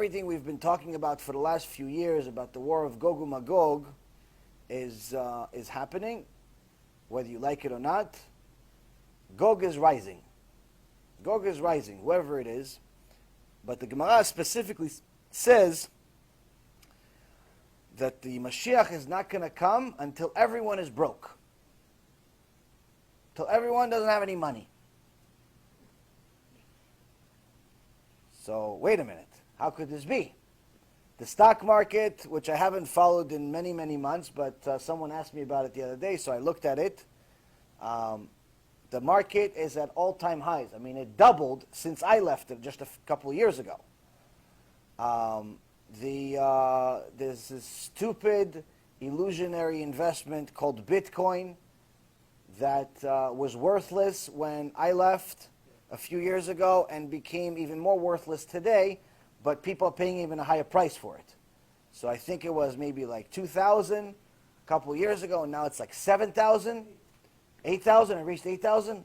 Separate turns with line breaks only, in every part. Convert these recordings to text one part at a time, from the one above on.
everything we've been talking about for the last few years about the war of Gog and Magog is happening, whether you like it or not. Gog is rising. Gog is rising, whoever it is. But the Gemara specifically says that the Mashiach is not going to come until everyone is broke. Till everyone doesn't have any money. So, wait a minute. How could this be? The stock market, which I haven't followed in many, many months, but someone asked me about it the other day, so I looked at it. The market is at all-time highs. I mean, it doubled since I left it just a couple of years ago. There's this stupid, illusionary investment called Bitcoin that was worthless when I left a few years ago and became even more worthless today, but people are paying even a higher price for it. So I think it was maybe like 2,000 a couple of years ago, and now it's like 7,000, 8,000. It reached 8,000.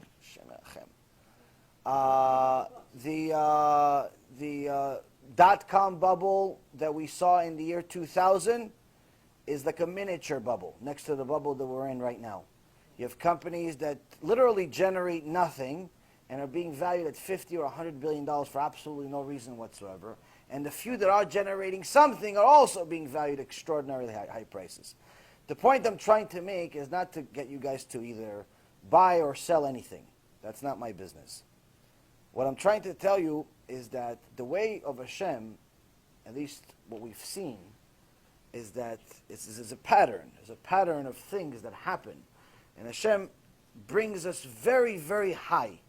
The dot-com bubble that we saw in the year 2000 is like a miniature bubble next to the bubble that we're in right now. You have companies that literally generate nothing and are being valued at $50 or $100 billion for absolutely no reason whatsoever. And the few that are generating something are also being valued at extraordinarily high prices. The point I'm trying to make is not to get you guys to either buy or sell anything. That's not my business. What I'm trying to tell you is that the way of Hashem, at least what we've seen, is that this is a pattern. There's a pattern of things that happen. And Hashem brings us very, very high.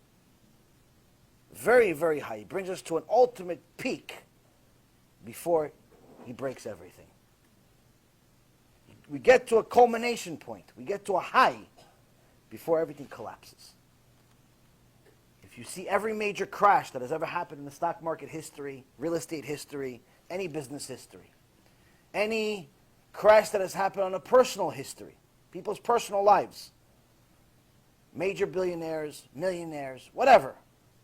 Very, very high. He brings us to an ultimate peak before He breaks everything. We get to a culmination point. We get to a high before everything collapses. If you see every major crash that has ever happened in the stock market history, real estate history, any business history, any crash that has happened on a personal history, people's personal lives, major billionaires, millionaires, whatever,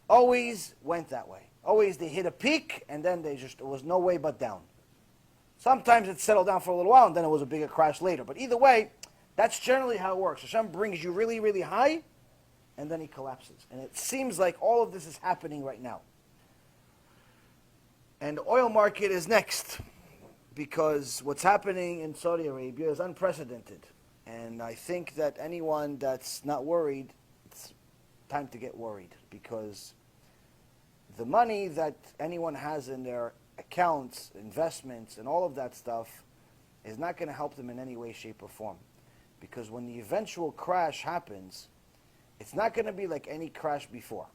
always went that way. Always they hit a peak and then there was no way but down. Sometimes it settled down for a little while and then it was a bigger crash later. But either way, that's generally how it works. Hashem brings you really, really high and then He collapses. And it seems like all of this is happening right now. And the oil market is next because what's happening in Saudi Arabia is unprecedented. And I think that anyone that's not worried, it's time to get worried because the money that anyone has in their accounts, investments, and all of that stuff is not going to help them in any way, shape, or form. Because when the eventual crash happens, it's not going to be like any crash before.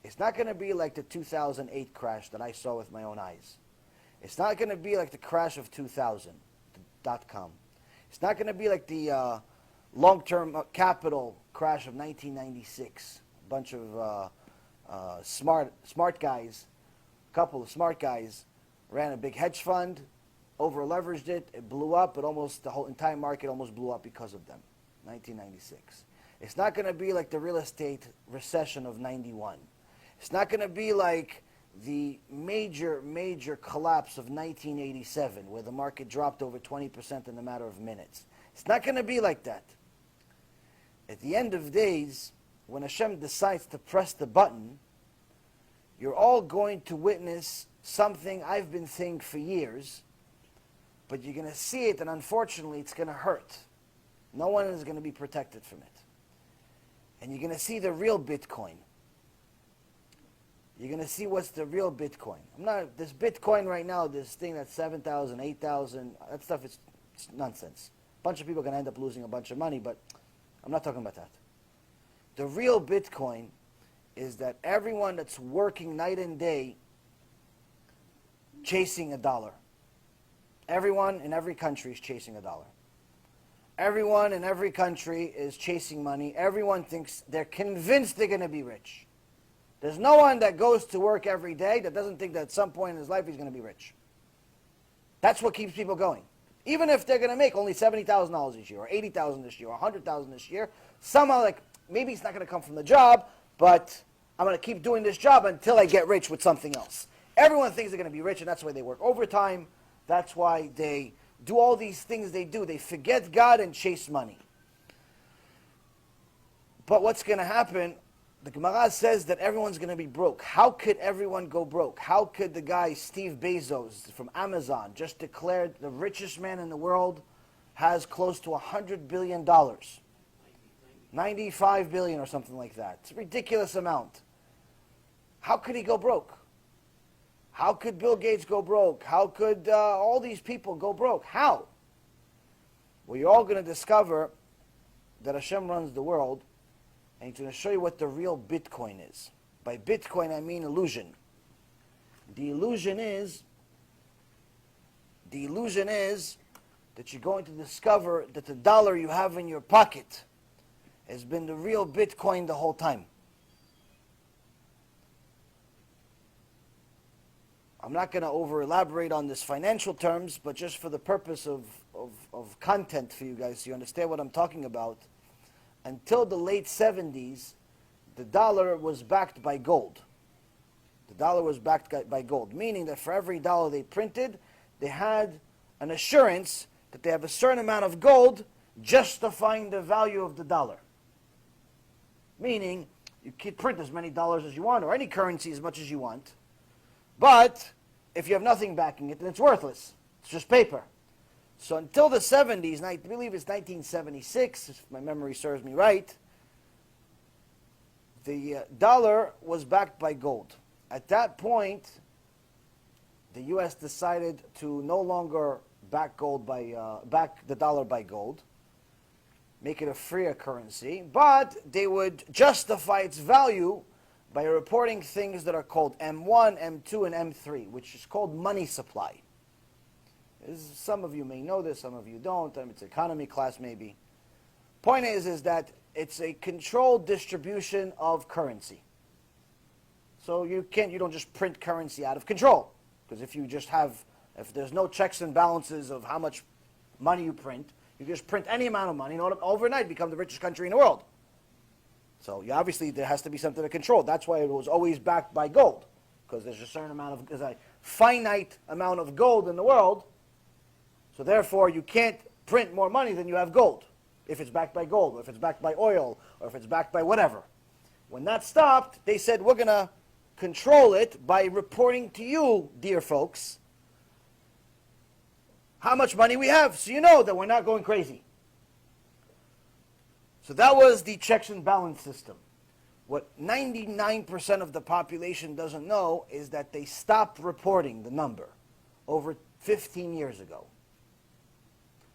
It's not going to be like the 2008 crash that I saw with my own eyes. It's not going to be like the crash of 2000, the dot-com. It's not going to be like the long-term capital crash of 1996. A bunch of smart guys, a couple of smart guys, ran a big hedge fund, over-leveraged it, it blew up, but almost the whole entire market almost blew up because of them. 1996. It's not going to be like the real estate recession of 91. It's not going to be like the major, major collapse of 1987, where the market dropped over 20% in a matter of minutes. It's not going to be like that. At the end of days, when Hashem decides to press the button, you're all going to witness something I've been saying for years, but you're going to see it, and unfortunately, it's going to hurt. No one is going to be protected from it. And you're going to see the real Bitcoin. You're going to see what's the real Bitcoin. This Bitcoin right now, this thing that's 7,000, 8,000, that stuff is nonsense. A bunch of people are going to end up losing a bunch of money, but I'm not talking about that. The real Bitcoin is that everyone that's working night and day chasing a dollar. Everyone in every country is chasing a dollar. Everyone in every country is chasing money. Everyone thinks they're convinced they're going to be rich. There's no one that goes to work every day that doesn't think that at some point in his life he's going to be rich. That's what keeps people going. Even if they're going to make only $70,000 this year, or $80,000 this year, or $100,000 this year, somehow, like, maybe it's not going to come from the job, but I'm going to keep doing this job until I get rich with something else. Everyone thinks they're going to be rich, and that's why they work overtime. That's why they do all these things they do. They forget God and chase money. But what's going to happen, the Gemara says that everyone's going to be broke. How could everyone go broke? How could the guy, Steve Bezos from Amazon, just declared the richest man in the world, has close to $100 billion? 95 billion or something like that. It's a ridiculous amount. How could he go broke? How could Bill Gates go broke? How could all these people go broke? How? Well, you're all going to discover that Hashem runs the world, and he's going to show you what the real Bitcoin is. By Bitcoin, I mean illusion. The illusion is that you're going to discover that the dollar you have in your pocket has been the real Bitcoin the whole time. I'm not going to over-elaborate on this financial terms, but just for the purpose of content for you guys, so you understand what I'm talking about, until the late 70s, the dollar was backed by gold. The dollar was backed by gold, meaning that for every dollar they printed, they had an assurance that they have a certain amount of gold justifying the value of the dollar. Meaning, you can print as many dollars as you want, or any currency as much as you want, but if you have nothing backing it, then it's worthless. It's just paper. So until the 70s, and I believe it's 1976, if my memory serves me right, the dollar was backed by gold. At that point, the U.S. decided to no longer back the dollar by gold, make it a freer currency, but they would justify its value by reporting things that are called M1, M2, and M3, which is called money supply. Some of you may know this, some of you don't. It's economy class maybe. Point is that it's a controlled distribution of currency. So you don't just print currency out of control, because if there's no checks and balances of how much money you print, you just print any amount of money and overnight become the richest country in the world. So obviously there has to be something to control. That's why it was always backed by gold, because there's a finite amount of gold in the world. So therefore you can't print more money than you have gold, if it's backed by gold, or if it's backed by oil, or if it's backed by whatever. When that stopped, they said, we're going to control it by reporting to you, dear folks, how much money we have, so you know that we're not going crazy. So that was the checks and balance system. What 99% of the population doesn't know is that they stopped reporting the number over 15 years ago.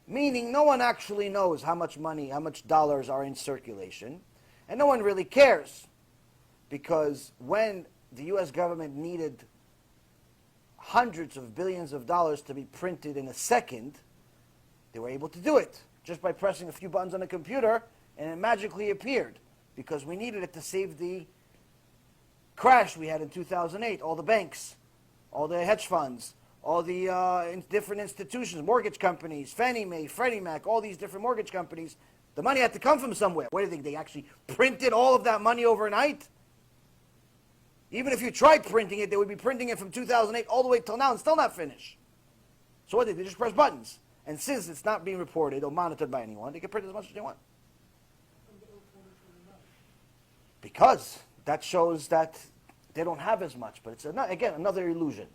Meaning no one actually knows how much money, how much dollars are in circulation, and no one really cares, because when the U.S. government needed hundreds of billions of dollars to be printed in a second, they were able to do it just by pressing a few buttons on a computer, and it magically appeared, because we needed it to save the crash we had in 2008. All the banks, all the hedge funds, all the different institutions, mortgage companies, Fannie Mae, Freddie Mac, all these different mortgage companies, the money had to come from somewhere. What do you think? They actually printed all of that money overnight? Even if you tried printing it, they would be printing it from 2008 all the way till now and still not finished. So what did they just press buttons? And since it's not being reported or monitored by anyone, they can print as much as they want. Because that shows that they don't have as much. But it's, again, another illusion.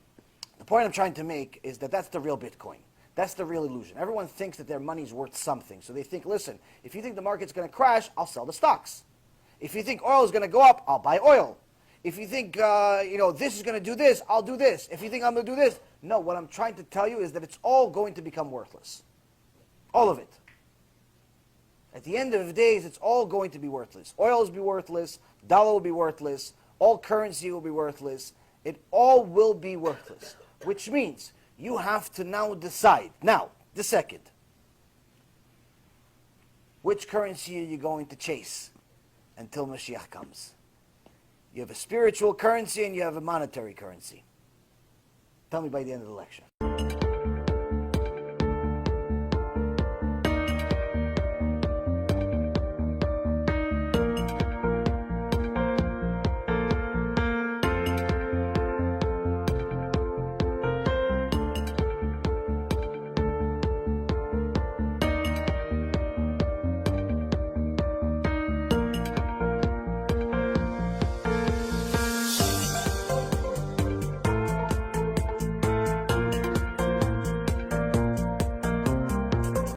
The point I'm trying to make is that that's the real Bitcoin. That's the real illusion. Everyone thinks that their money's worth something. So they think, listen, if you think the market's going to crash, I'll sell the stocks. If you think oil is going to go up, I'll buy oil. If you think this is going to do this, I'll do this. If you think I'm going to do this. No, what I'm trying to tell you is that it's all going to become worthless. All of it. At the end of the days, it's all going to be worthless. Oil will be worthless. Dollar will be worthless. All currency will be worthless. It all will be worthless. Which means you have to now decide, now, this second, which currency are you going to chase until Mashiach comes? You have a spiritual currency and you have a monetary currency. Tell me by the end of the lecture.